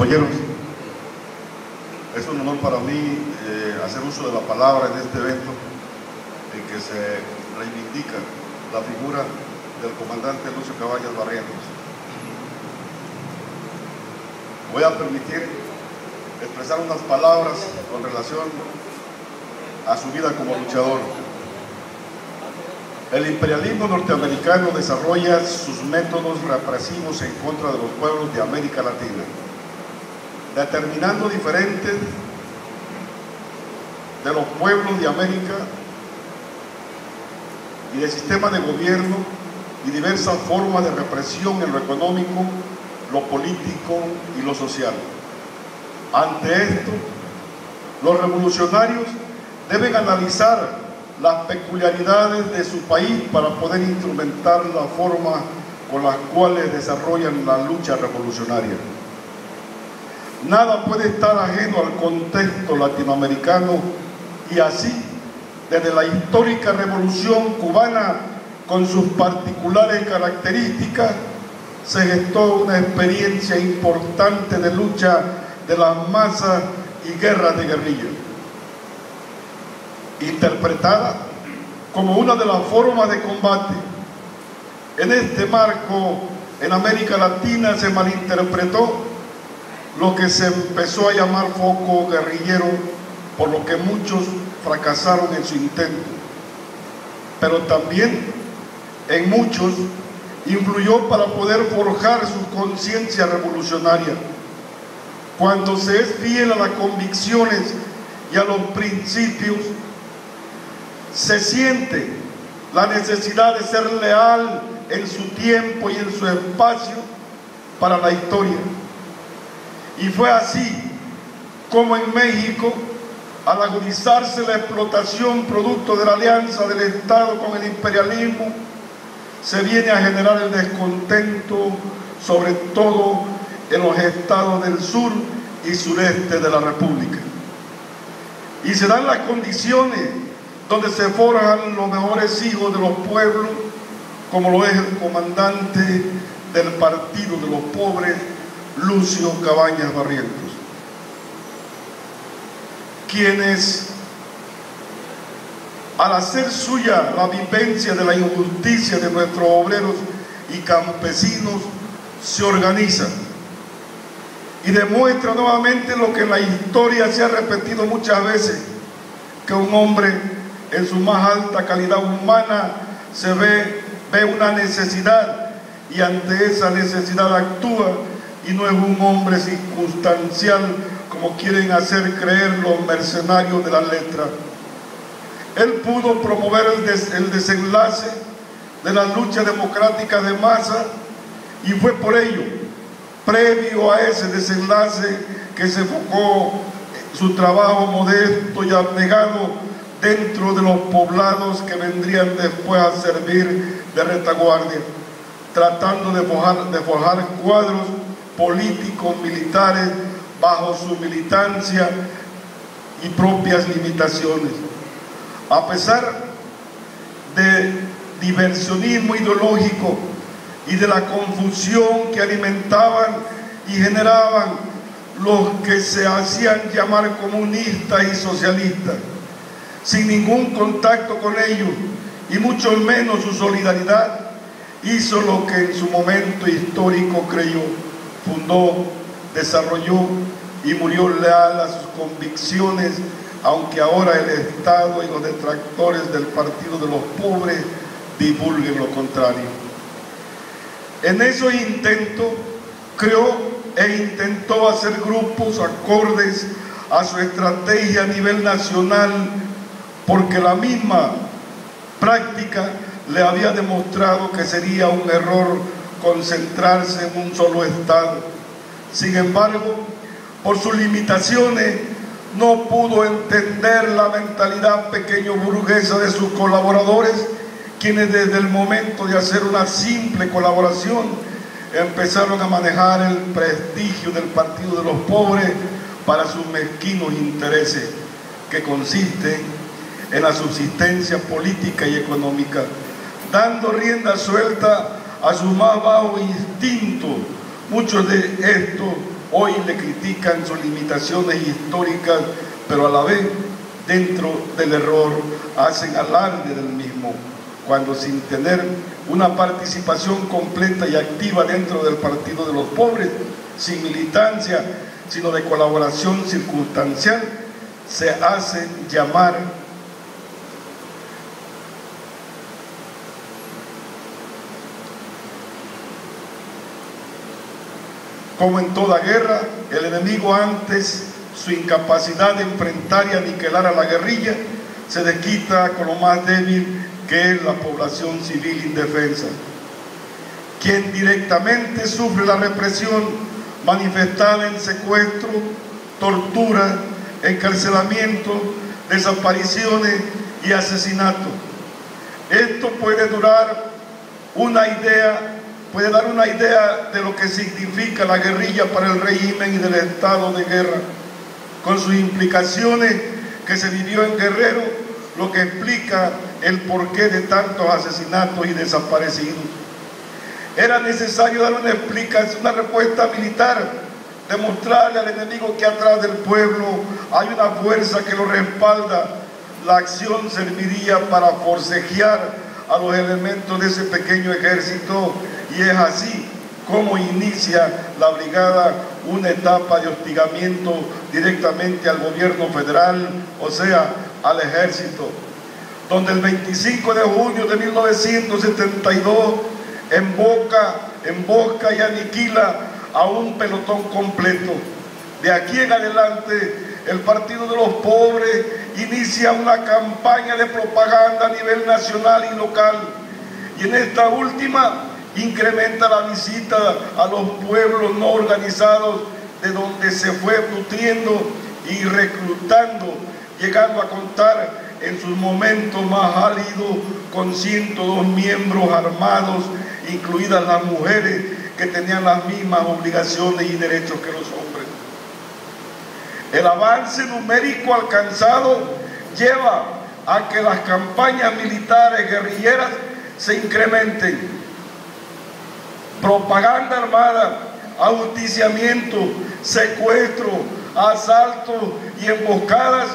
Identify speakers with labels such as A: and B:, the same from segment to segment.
A: Compañeros, es un honor para mí hacer uso de la palabra en este evento en que se reivindica la figura del comandante Lucio Cabañas Barrientos. Voy a permitir expresar unas palabras con relación a su vida como luchador. El imperialismo norteamericano desarrolla sus métodos represivos en contra de los pueblos de América Latina, determinando diferentes de los pueblos de América y de sistema de gobierno y diversas formas de represión en lo económico, lo político y lo social. Ante esto, los revolucionarios deben analizar las peculiaridades de su país para poder instrumentar la forma con las cuales desarrollan la lucha revolucionaria. Nada puede estar ajeno al contexto latinoamericano y así, desde la histórica revolución cubana con sus particulares características, se gestó una experiencia importante de lucha de las masas y guerras de guerrilla, interpretada como una de las formas de combate. En este marco, en América Latina se malinterpretó lo que se empezó a llamar foco guerrillero, por lo que muchos fracasaron en su intento, pero también en muchos influyó para poder forjar su conciencia revolucionaria. Cuando se es fiel a las convicciones y a los principios, se siente la necesidad de ser leal en su tiempo y en su espacio para la historia. Y fue así como en México, al agudizarse la explotación producto de la alianza del Estado con el imperialismo, se viene a generar el descontento, sobre todo en los estados del sur y sureste de la República. Y se dan las condiciones donde se forjan los mejores hijos de los pueblos, como lo es el comandante del Partido de los Pobres, Lucio Cabañas Barrientos, quienes, al hacer suya la vivencia de la injusticia de nuestros obreros y campesinos, se organizan y demuestran nuevamente lo que en la historia se ha repetido muchas veces, que un hombre en su más alta calidad humana se ve una necesidad y ante esa necesidad actúa, y no es un hombre circunstancial como quieren hacer creer los mercenarios de la letra. Él pudo promover el desenlace de la lucha democrática de masa, y fue por ello, previo a ese desenlace, que se enfocó su trabajo modesto y abnegado dentro de los poblados que vendrían después a servir de retaguardia, tratando de forjar cuadros políticos, militares, bajo su militancia y propias limitaciones. A pesar de diversionismo ideológico y de la confusión que alimentaban y generaban los que se hacían llamar comunistas y socialistas, sin ningún contacto con ellos y mucho menos su solidaridad, hizo lo que en su momento histórico creyó, fundó, desarrolló y murió leal a sus convicciones, aunque ahora el Estado y los detractores del Partido de los Pobres divulguen lo contrario. En esos intentos creó e intentó hacer grupos acordes a su estrategia a nivel nacional, porque la misma práctica le había demostrado que sería un error concentrarse en un solo estado. Sin embargo, por sus limitaciones, no pudo entender la mentalidad pequeño burguesa de sus colaboradores, quienes desde el momento de hacer una simple colaboración empezaron a manejar el prestigio del Partido de los Pobres para sus mezquinos intereses, que consisten en la subsistencia política y económica, dando rienda suelta a su más bajo instinto. Muchos de estos hoy le critican sus limitaciones históricas, pero a la vez, dentro del error, hacen alarde del mismo, cuando sin tener una participación completa y activa dentro del Partido de los Pobres, sin militancia, sino de colaboración circunstancial, se hacen llamar como en toda guerra. El enemigo, antes su incapacidad de enfrentar y aniquilar a la guerrilla, se desquita con lo más débil, que es la población civil indefensa, quien directamente sufre la represión manifestada en secuestro, tortura, encarcelamiento, desapariciones y asesinatos. Esto puede dar una idea de lo que significa la guerrilla para el régimen y del estado de guerra, con sus implicaciones que se vivió en Guerrero, lo que explica el porqué de tantos asesinatos y desaparecidos. Era necesario dar una explicación, una respuesta militar, demostrarle al enemigo que atrás del pueblo hay una fuerza que lo respalda. La acción serviría para forcejear a los elementos de ese pequeño ejército, y es así como inicia la brigada una etapa de hostigamiento directamente al gobierno federal, o sea, al ejército, donde el 25 de junio de 1972 embosca y aniquila a un pelotón completo. De aquí en adelante, el Partido de los Pobres inicia una campaña de propaganda a nivel nacional y local, y en esta última incrementa la visita a los pueblos no organizados, de donde se fue nutriendo y reclutando, llegando a contar en sus momentos más áridos con 102 miembros armados, incluidas las mujeres, que tenían las mismas obligaciones y derechos que los hombres. El avance numérico alcanzado lleva a que las campañas militares guerrilleras se incrementen. Propaganda armada, ajusticiamiento, secuestro, asaltos y emboscadas,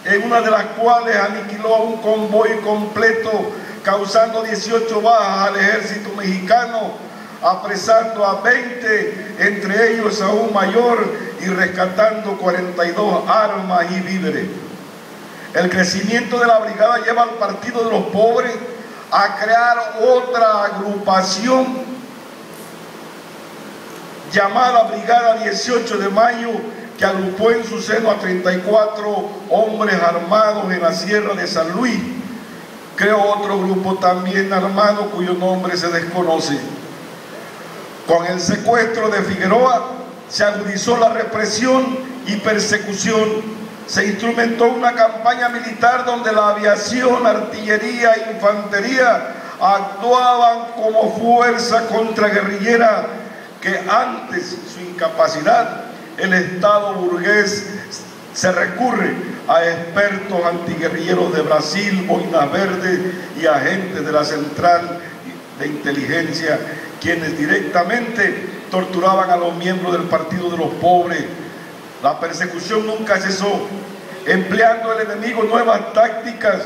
A: en una de las cuales aniquiló a un convoy completo, causando 18 bajas al ejército mexicano, apresando a 20, entre ellos a un mayor, y rescatando 42 armas y víveres. El crecimiento de la brigada lleva al Partido de los Pobres a crear otra agrupación llamada Brigada 18 de Mayo, que agrupó en su seno a 34 hombres armados en la Sierra de San Luis. Creó otro grupo también armado cuyo nombre se desconoce. Con el secuestro de Figueroa se agudizó la represión y persecución. Se instrumentó una campaña militar donde la aviación, artillería e infantería actuaban como fuerza contraguerrillera, que antes su incapacidad, el Estado burgués se recurre a expertos antiguerrilleros de Brasil, boinas verdes y agentes de la Central de Inteligencia, quienes directamente torturaban a los miembros del Partido de los Pobres. La persecución nunca cesó, empleando el enemigo nuevas tácticas,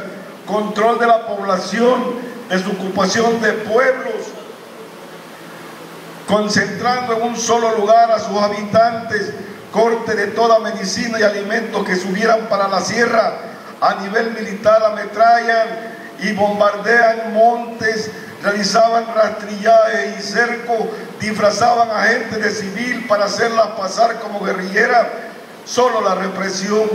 A: control de la población, desocupación de pueblos, concentrando en un solo lugar a sus habitantes, corte de toda medicina y alimentos que subieran para la sierra. A nivel militar ametrallan y bombardean montes, realizaban rastrillaje y cerco, disfrazaban a gente de civil para hacerlas pasar como guerrilleras. Solo la represión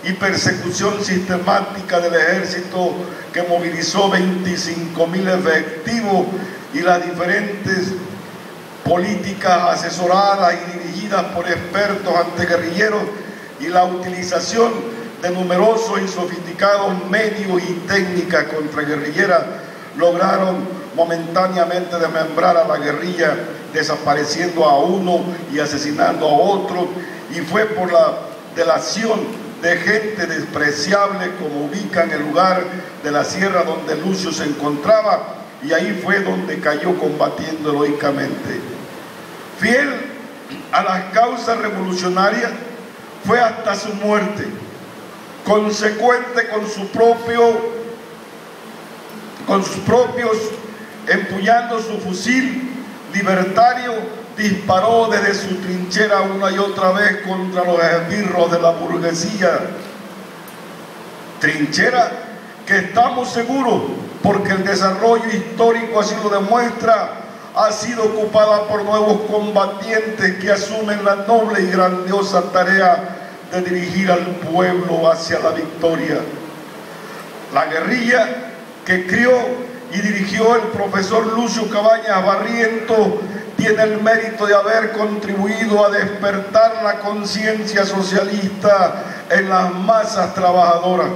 A: y persecución sistemática del ejército, que movilizó 25.000 efectivos, y las diferentes políticas asesoradas y dirigidas por expertos antiguerrilleros, y la utilización de numerosos y sofisticados medios y técnicas contraguerrilleras, lograron momentáneamente desmembrar a la guerrilla, desapareciendo a uno y asesinando a otro. Y fue por la delación de gente despreciable como ubican el lugar de la sierra donde Lucio se encontraba, y ahí fue donde cayó combatiendo heroicamente. Fiel a las causas revolucionarias fue hasta su muerte, consecuente con sus propios, empuñando su fusil libertario, disparó desde su trinchera una y otra vez contra los esbirros de la burguesía. Trinchera que estamos seguros, porque el desarrollo histórico así lo demuestra, ha sido ocupada por nuevos combatientes que asumen la noble y grandiosa tarea de dirigir al pueblo hacia la victoria. La guerrilla que crió y dirigió el profesor Lucio Cabañas Barrientos tiene el mérito de haber contribuido a despertar la conciencia socialista en las masas trabajadoras,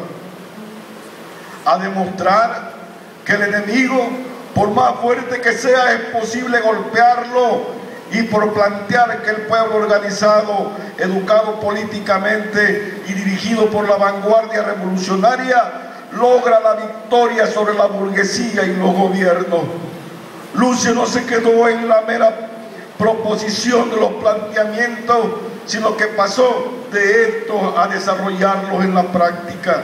A: a demostrar que el enemigo, por más fuerte que sea, es posible golpearlo, y por plantear que el pueblo organizado, educado políticamente y dirigido por la vanguardia revolucionaria, logra la victoria sobre la burguesía y los gobiernos. Lucio no se quedó en la mera proposición de los planteamientos, sino que pasó de esto a desarrollarlos en la práctica.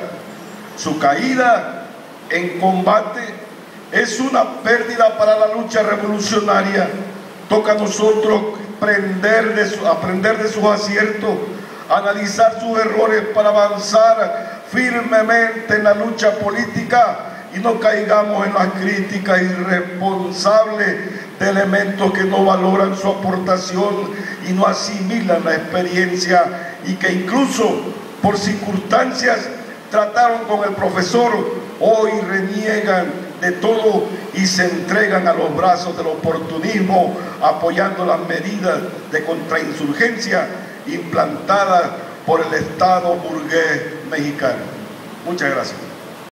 A: Su caída en combate es una pérdida para la lucha revolucionaria. Toca a nosotros aprender de sus aciertos, analizar sus errores para avanzar firmemente en la lucha política y no caigamos en las críticas irresponsables de elementos que no valoran su aportación y no asimilan la experiencia, y que incluso por circunstancias trataron con el profesor, hoy reniegan de todo y se entregan a los brazos del oportunismo, apoyando las medidas de contrainsurgencia implantadas por el Estado burgués mexicano. Muchas gracias.